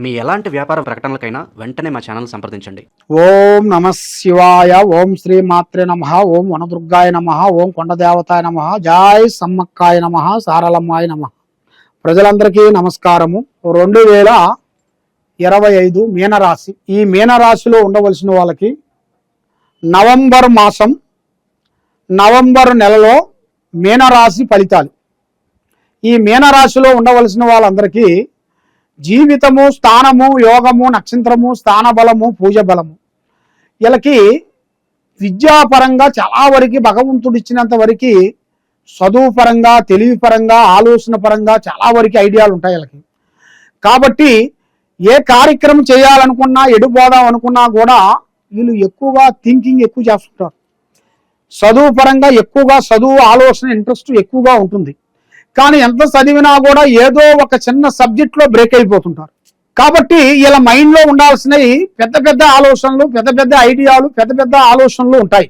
మీ ఎలాంటి వ్యాపార ప్రకటనలకైనా వెంటనే మా ఛానల్ సంప్రదించండి. ఓం నమ శివాయ, ఓం శ్రీ మాత్రే నమ, ఓం వనదుర్గాయ నమ, ఓం కొండదేవతాయ నమ, జై సమ్మక్కాయ నమ, సారలమ్మాయ నమ. ప్రజలందరికీ నమస్కారము. 2025 మీనరాశి. ఈ మీనరాశిలో ఉండవలసిన వాళ్ళకి నవంబర్ మాసం, నవంబర్ నెలలో మీనరాశి ఫలితాలు. ఈ మీనరాశిలో ఉండవలసిన వాళ్ళందరికీ జీవితము, స్థానము, యోగము, నక్షత్రము, స్థాన బలము, పూజ బలము. వీళ్ళకి విద్యాపరంగా చాలా వరకు భగవంతుడు ఇచ్చినంత వరకు చదువు పరంగా, తెలివి పరంగా, ఆలోచన పరంగా చాలా వరకు ఐడియాలు ఉంటాయి వీళ్ళకి. కాబట్టి ఏ కార్యక్రమం చేయాలనుకున్నా, ఎడిపోదాం అనుకున్నా కూడా వీళ్ళు ఎక్కువగా థింకింగ్ ఎక్కువ చేస్తుంటారు. చదువు పరంగా ఎక్కువగా చదువు, ఆలోచన, ఇంట్రెస్ట్ ఎక్కువగా ఉంటుంది. కానీ ఎంత చదివినా కూడా ఏదో ఒక చిన్న సబ్జెక్ట్లో బ్రేక్ అయిపోతుంటారు. కాబట్టి ఇలా మైండ్లో ఉండాల్సినవి పెద్ద పెద్ద ఆలోచనలు, పెద్ద పెద్ద ఐడియాలు, పెద్ద పెద్ద ఆలోచనలు ఉంటాయి.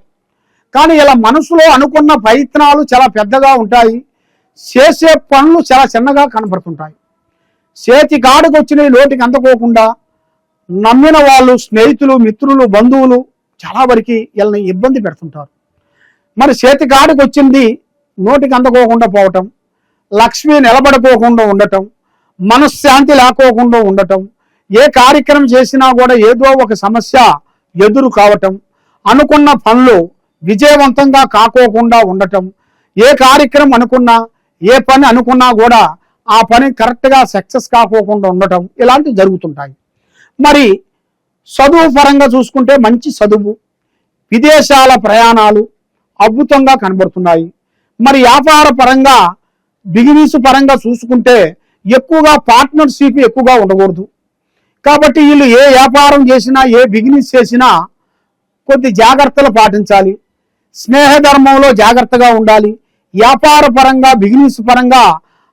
కానీ ఇలా మనసులో అనుకున్న ప్రయత్నాలు చాలా పెద్దగా ఉంటాయి. చేసే పనులు చాలా చిన్నగా కనపడుతుంటాయి. చేతి కాడుకు వచ్చినవి నోటికి అందుకోకుండా నమ్మిన వాళ్ళు, స్నేహితులు, మిత్రులు, బంధువులు చాలా వరకు వీళ్ళని ఇబ్బంది పెడుతుంటారు. మరి చేతి కాడుకు వచ్చింది నోటికి అందుకోకుండా పోవటం, లక్ష్మి నిలబడుకోకుండా ఉండటం, మనశ్శాంతి లేకోకుండా ఉండటం, ఏ కార్యక్రమం చేసినా కూడా ఏదో ఒక సమస్య ఎదురు కావటం, అనుకున్న పనులు విజయవంతంగా కాకోకుండా ఉండటం, ఏ కార్యక్రమం అనుకున్నా, ఏ పని అనుకున్నా కూడా ఆ పని కరెక్ట్గా సక్సెస్ కాకోకుండా ఉండటం, ఇలాంటివి జరుగుతుంటాయి. మరి చదువు పరంగా చూసుకుంటే మంచి చదువు, విదేశాల ప్రయాణాలు అద్భుతంగా కనబడుతున్నాయి. మరి వ్యాపార పరంగా, బిజినెస్ పరంగా చూసుకుంటే ఎక్కువగా పార్ట్నర్షిప్ ఎక్కువగా ఉండకూడదు. కాబట్టి వీళ్ళు ఏ వ్యాపారం చేసినా, ఏ బిజినెస్ చేసినా కొద్ది జాగ్రత్తలు పాటించాలి. స్నేహధర్మంలో జాగ్రత్తగా ఉండాలి. వ్యాపార పరంగా, బిజినెస్ పరంగా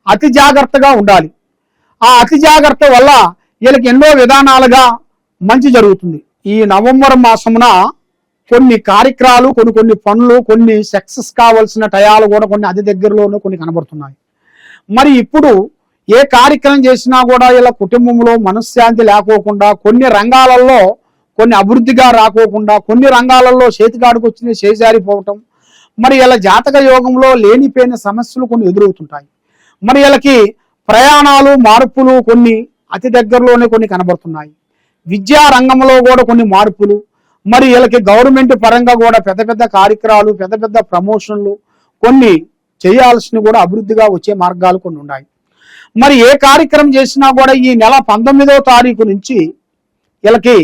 అతి జాగ్రత్తగా ఉండాలి. ఆ అతి జాగ్రత్త వల్ల వీళ్ళకి ఎన్నో విధానాలుగా మంచి జరుగుతుంది. ఈ నవంబర్ మాసమున కొన్ని కార్యక్రమాలు, కొన్ని పనులు, కొన్ని సక్సెస్ కావాల్సిన టయాలు కూడా కొన్ని అతి దగ్గరలోనే కొన్ని కనబడుతున్నాయి. మరి ఇప్పుడు ఏ కార్యక్రమం చేసినా కూడా ఇలా కుటుంబంలో మనశ్శాంతి లేకోకుండా, కొన్ని రంగాలలో కొన్ని అభివృద్ధిగా రాకోకుండా, కొన్ని రంగాలలో చేతికాడుకు వచ్చిన చేజారిపోవటం, మరి ఇలా జాతక యోగంలో లేనిపోయిన సమస్యలు కొన్ని ఎదురవుతుంటాయి. మరి వీళ్ళకి ప్రయాణాలు, మార్పులు కొన్ని అతి దగ్గరలోనే కొన్ని కనబడుతున్నాయి. విద్యా రంగంలో కూడా కొన్ని మార్పులు, మరి వీళ్ళకి గవర్నమెంట్ పరంగా కూడా పెద్ద పెద్ద కార్యక్రమాలు, పెద్ద పెద్ద ప్రమోషన్లు కొన్ని చేయాల్సినవి కూడా అభివృద్ధిగా వచ్చే మార్గాలు కొన్ని ఉన్నాయి. మరి ఏ కార్యక్రమం చేసినా కూడా ఈ నెల 19వ తారీఖు నుంచి వీళ్ళకి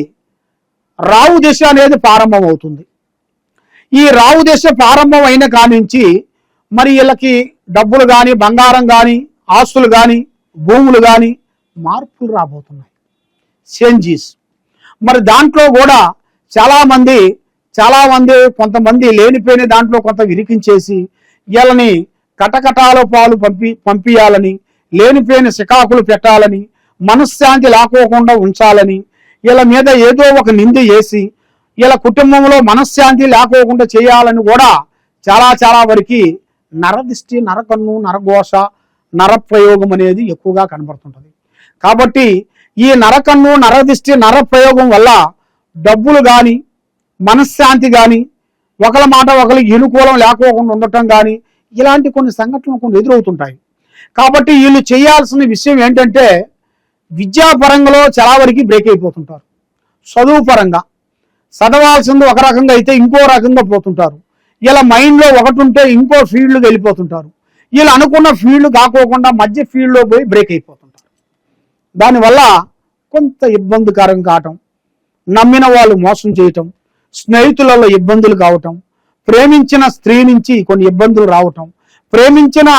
రావు దశ అనేది ప్రారంభం అవుతుంది. ఈ రావు దశ ప్రారంభం అయిన కానించి మరి వీళ్ళకి డబ్బులు కానీ, బంగారం కానీ, ఆస్తులు కానీ, భూములు కానీ మార్పులు రాబోతున్నాయి, చేంజెస్. మరి దాంట్లో కూడా చాలామంది కొంతమంది లేనిపోయిన దాంట్లో కొంత విరికించేసి వీళ్ళని కటకటాల పాలు పంపియాలని, లేనిపోయిన సికాకులు పెట్టాలని, మనశ్శాంతి లేకోకుండా ఉంచాలని, వీళ్ళ మీద ఏదో ఒక నింద వేసి వీళ్ళ కుటుంబంలో మనశ్శాంతి లేకోకుండా చేయాలని కూడా చాలా వరకు నరదిష్టి, నరకన్ను, నరఘోష, నరప్రయోగం అనేది ఎక్కువగా కనబడుతుంటుంది. కాబట్టి ఈ నరకన్ను, నరదిష్టి, నరప్రయోగం వల్ల డబ్బులు కానీ, మనశ్శాంతి కానీ, ఒకరి మాట ఒకరికి అనుకూలం లేకోకుండా ఉండటం కానీ ఇలాంటి కొన్ని సంఘటనలు కొన్ని ఎదురవుతుంటాయి. కాబట్టి వీళ్ళు చేయాల్సిన విషయం ఏంటంటే విద్యాపరంగా చాలా వరకు బ్రేక్ అయిపోతుంటారు. చదువు పరంగా చదవాల్సింది ఒక రకంగా అయితే ఇంకో రకంగా పోతుంటారు. ఇలా మైండ్లో ఒకటి ఉంటే ఇంకో ఫీల్డ్కి వెళ్ళిపోతుంటారు. వీళ్ళు అనుకున్న ఫీల్డ్ కాకోకుండా మధ్య ఫీల్డ్లో పోయి బ్రేక్ అయిపోతుంటారు. దానివల్ల కొంత ఇబ్బందికరం కావటం, నమ్మిన వాళ్ళు మోసం చేయటం, స్నేహితులలో ఇబ్బందులు కావటం, ప్రేమించిన స్త్రీ నుంచి కొన్ని ఇబ్బందులు రావటం, ప్రేమించిన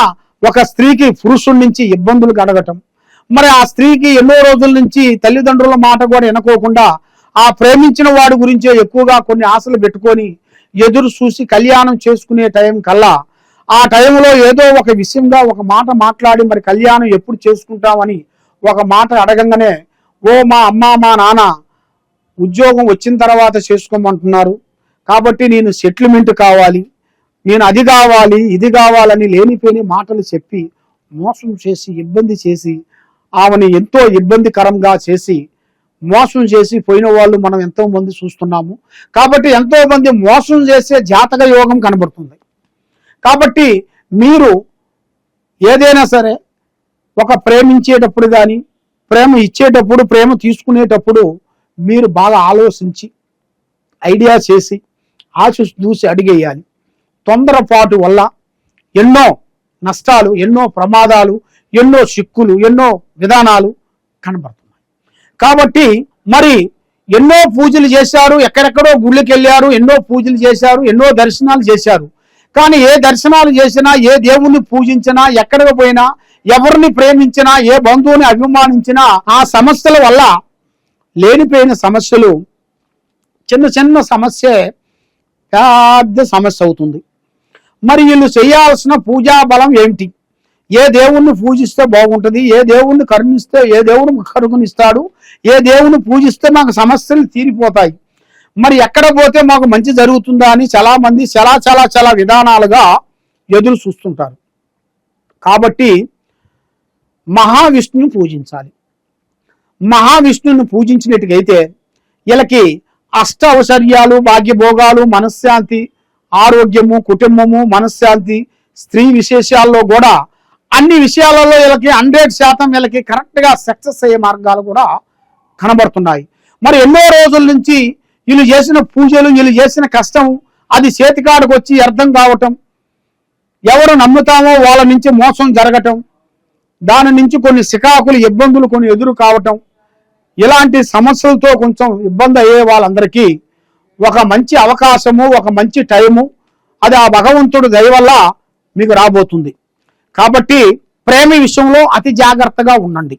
ఒక స్త్రీకి పురుషుడి నుంచి ఇబ్బందులు కడగటం, మరి ఆ స్త్రీకి ఎన్నో రోజుల నుంచి తల్లిదండ్రుల మాట కూడా వినకోకుండా ఆ ప్రేమించిన వాడి గురించే ఎక్కువగా కొన్ని ఆశలు పెట్టుకొని ఎదురు చూసి కళ్యాణం చేసుకునే టైం కల్లా ఆ టైంలో ఏదో ఒక విషయంగా ఒక మాట మాట్లాడి మరి కళ్యాణం ఎప్పుడు చేసుకుంటామని ఒక మాట అడగంగానే, ఓ మా అమ్మ మా నాన్న ఉద్యోగం వచ్చిన తర్వాత చేసుకోమంటున్నారు, కాబట్టి నేను సెటిల్మెంట్ కావాలి, నేను అది కావాలి, ఇది కావాలని లేనిపోని మాటలు చెప్పి మోసం చేసి, ఇబ్బంది చేసి ఆమెను ఎంతో ఇబ్బందికరంగా చేసి మోసం చేసి పోయిన వాళ్ళు మనం ఎంతో మంది చూస్తున్నాము. కాబట్టి ఎంతో మంది మోసం చేసే జాతక యోగం కనబడుతుంది. కాబట్టి మీరు ఏదైనా సరే ఒక ప్రేమించేటప్పుడు కానీ, ప్రేమ ఇచ్చేటప్పుడు, ప్రేమ తీసుకునేటప్పుడు మీరు బాగా ఆలోచించి ఐడియా చేసి చూసి అడిగేయాలి. తొందరపాటు వల్ల ఎన్నో నష్టాలు, ఎన్నో ప్రమాదాలు, ఎన్నో చిక్కులు, ఎన్నో విధానాలు కనబడుతున్నాయి. కాబట్టి మరి ఎన్నో పూజలు చేశారు, ఎక్కడెక్కడో గుళ్ళకి వెళ్ళారు, ఎన్నో పూజలు చేశారు, ఎన్నో దర్శనాలు చేశారు. కానీ ఏ దర్శనాలు చేసినా, ఏ దేవుణ్ణి పూజించినా, ఎక్కడికి పోయినా, ఎవరిని ప్రేమించినా, ఏ బంధువుని అభిమానించినా ఆ సమస్యల వల్ల లేనిపోయిన సమస్యలు చిన్న చిన్న సమస్య పెద్ద సమస్య అవుతుంది. మరి వీళ్ళు చేయాల్సిన పూజా బలం ఏమిటి? ఏ దేవుణ్ణి పూజిస్తే బాగుంటుంది, ఏ దేవుణ్ణి కరుణిస్తే, ఏ దేవుడు కరుణిస్తాడు, ఏ దేవుణ్ణి పూజిస్తే మాకు సమస్యలు తీరిపోతాయి, మరి ఎక్కడ పోతే మాకు మంచి జరుగుతుందా అని చాలా మంది చాలా విధానాలుగా ఎదురు చూస్తుంటారు. కాబట్టి మహావిష్ణుని పూజించాలి. మహావిష్ణుని పూజించినట్టుగైతే వీళ్ళకి అష్ట ఔశ్వర్యాలు, భాగ్యభోగాలు, మనశ్శాంతి, ఆరోగ్యము, కుటుంబము, మనశ్శాంతి, స్త్రీ విశేషాల్లో కూడా అన్ని విషయాలలో వీళ్ళకి 100% వీళ్ళకి కరెక్ట్గా సక్సెస్ అయ్యే మార్గాలు కూడా కనబడుతున్నాయి. మరి ఎన్నో రోజుల నుంచి వీళ్ళు చేసిన పూజలు, వీళ్ళు చేసిన కష్టం అది చేతికాడికి వచ్చి అర్థం కావటం, ఎవరు నమ్ముతామో వాళ్ళ నుంచి మోసం జరగటం, దాని నుంచి కొన్ని సికాకులు, ఇబ్బందులు కొన్ని ఎదురు కావటం, ఇలాంటి సమస్యలతో కొంచెం ఇబ్బంది అయ్యే వాళ్ళందరికీ ఒక మంచి అవకాశము, ఒక మంచి టైము అది ఆ భగవంతుడు దయ వల్ల మీకు రాబోతుంది. కాబట్టి ప్రేమ విషయంలో అతి జాగ్రత్తగా ఉండండి.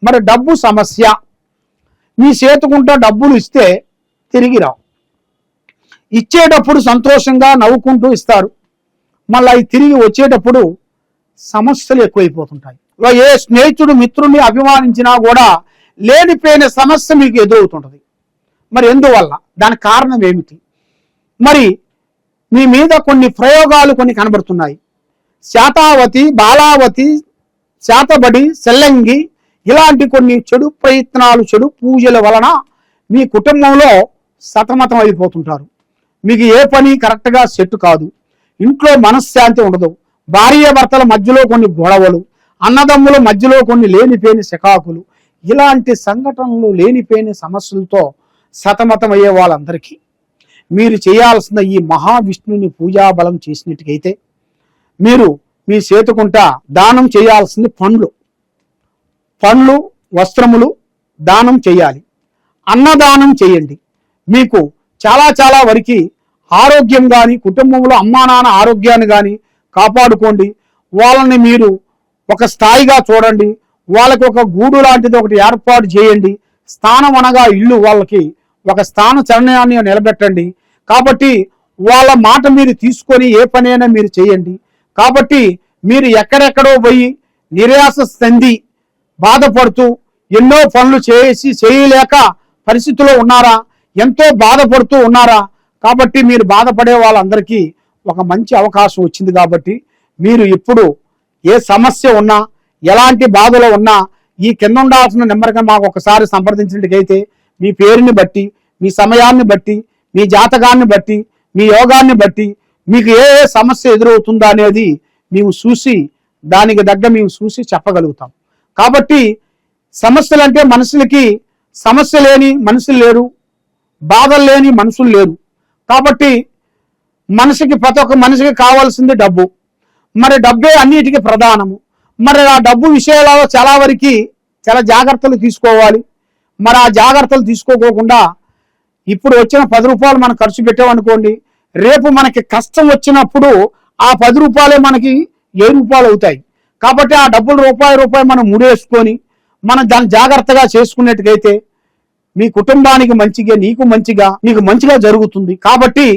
మరి డబ్బు సమస్య, మీ చేతుకుంటా డబ్బులు ఇస్తే తిరిగి రావు. ఇచ్చేటప్పుడు సంతోషంగా నవ్వుకుంటూ ఇస్తారు, మళ్ళీ తిరిగి వచ్చేటప్పుడు సమస్యలు ఎక్కువైపోతుంటాయి. ఏ స్నేహితుడు మిత్రుడిని అభిమానించినా కూడా లేనిపోయిన సమస్య మీకు ఎదురవుతుంటుంది. మరి ఎందువల్ల? దానికి కారణం ఏమిటి? మరి మీ మీద కొన్ని ప్రయోగాలు కొన్ని కనబడుతున్నాయి. శాతావతి, బాలావతి, శాతబడి, సెల్లంగి ఇలాంటి కొన్ని చెడు ప్రయత్నాలు, చెడు పూజల వలన మీ కుటుంబంలో సతమతం అయిపోతుంటారు. మీకు ఏ పని కరెక్ట్గా సెట్ కాదు, ఇంట్లో మనశ్శాంతి ఉండదు, భార్యాభర్తల మధ్యలో కొన్ని గొడవలు, అన్నదమ్ముల మధ్యలో కొన్ని లేనిపోయిన శకాకులు, ఇలాంటి సంఘటనలు, లేనిపోయిన సమస్యలతో సతమతం అయ్యే వాళ్ళందరికీ మీరు చేయాల్సిన ఈ మహావిష్ణుని పూజాబలం చేసినట్టుకైతే మీరు మీ చేతుకుంటా దానం చేయాల్సింది పండ్లు, వస్త్రములు దానం చేయాలి. అన్నదానం చేయండి. మీకు చాలా వరకు ఆరోగ్యం కానీ, కుటుంబంలో అమ్మా నాన్న ఆరోగ్యాన్ని కానీ కాపాడుకోండి. వాళ్ళని మీరు ఒక స్థాయిగా చూడండి. వాళ్ళకి ఒక గూడు లాంటిది ఒకటి ఏర్పాటు చేయండి. స్థానం అనగా ఇల్లు, వాళ్ళకి ఒక స్థాన చరణాన్ని నిలబెట్టండి. కాబట్టి వాళ్ళ మాట మీరు తీసుకొని ఏ పనైనా మీరు చేయండి. కాబట్టి మీరు ఎక్కడెక్కడో పోయి నిరాశ చెంది బాధపడుతూ ఎన్నో పనులు చేయలేక పరిస్థితిలో ఉన్నారా? ఎంతో బాధపడుతూ ఉన్నారా? కాబట్టి మీరు బాధపడే వాళ్ళందరికీ ఒక మంచి అవకాశం వచ్చింది. కాబట్టి మీరు ఇప్పుడు ఏ సమస్య ఉన్నా, ఎలాంటి బాధలో ఉన్నా ఈ కింద ఉండాల్సిన నెంబర్గా మాకు ఒకసారి సంప్రదించినట్టుకైతే మీ పేరుని బట్టి, మీ సమయాన్ని బట్టి, మీ జాతకాన్ని బట్టి, మీ యోగాన్ని బట్టి మీకు ఏ సమస్య ఎదురవుతుందా అనేది మేము చూసి దానికి మేము చూసి చెప్పగలుగుతాం. కాబట్టి సమస్యలు అంటే మనుషులకి సమస్య లేని మనుషులు లేరు, బాధలు లేని మనుషులు లేరు. కాబట్టి ప్రతి ఒక్క మనిషికి కావాల్సింది డబ్బు. మరి డబ్బే అన్నిటికీ ప్రధానము. మరి ఆ డబ్బు విషయాలలో చాలా జాగ్రత్తలు తీసుకోవాలి. మరి ఆ జాగ్రత్తలు తీసుకోకుండా ఇప్పుడు వచ్చిన 10 రూపాయలు మనం ఖర్చు పెట్టామనుకోండి, రేపు మనకి కష్టం వచ్చినప్పుడు ఆ 10 రూపాయలే మనకి 7 రూపాయలు అవుతాయి. కాబట్టి ఆ డబ్బులు రూపాయి మనం ముడేసుకొని మనం దాన్ని జాగ్రత్తగా చేసుకున్నట్టుగైతే మీ కుటుంబానికి మంచిగా, నీకు మంచిగా జరుగుతుంది. కాబట్టి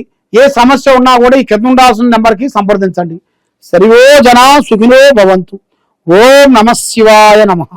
ఏ సమస్య ఉన్నా కూడా ఈ కింద ఉండాల్సిన నెంబర్కి సంప్రదించండి. సర్వే జనా సుఖినో భవంతు. ఓం నమః శివాయ నమః.